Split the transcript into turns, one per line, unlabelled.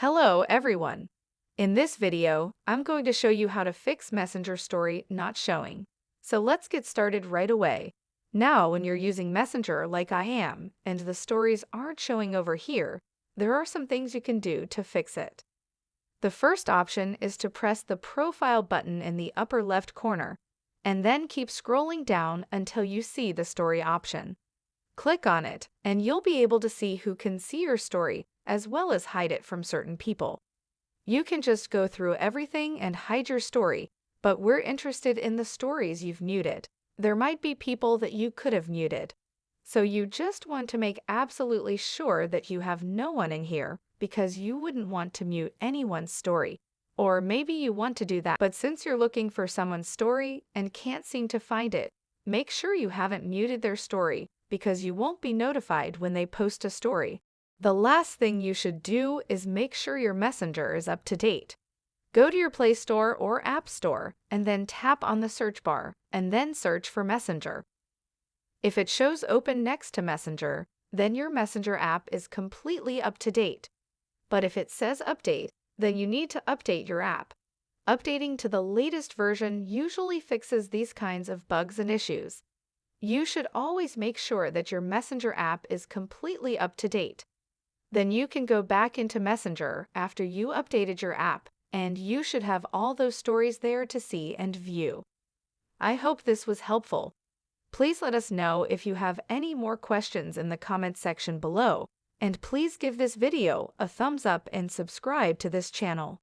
Hello, everyone. In this video, I'm going to show you how to fix Messenger story not showing. So let's get started right away. Now, when you're using Messenger like I am, and the stories aren't showing over here, there are some things you can do to fix it. The first option is to press the profile button in the upper left corner, and then keep scrolling down until you see the story option. Click on it, and you'll be able to see who can see your story, as well as hide it from certain people. You can just go through everything and hide your story, but we're interested in the stories you've muted. There might be people that you could have muted. So you just want to make absolutely sure that you have no one in here because you wouldn't want to mute anyone's story. Or maybe you want to do that, but since you're looking for someone's story and can't seem to find it, make sure you haven't muted their story because you won't be notified when they post a story. The last thing you should do is make sure your Messenger is up to date. Go to your Play Store or App Store and then tap on the search bar and then search for Messenger. If it shows open next to Messenger, then your Messenger app is completely up to date. But if it says update, then you need to update your app. Updating to the latest version usually fixes these kinds of bugs and issues. You should always make sure that your Messenger app is completely up to date. Then you can go back into Messenger after you updated your app, and you should have all those stories there to see and view. I hope this was helpful. Please let us know if you have any more questions in the comments section below, and please give this video a thumbs up and subscribe to this channel.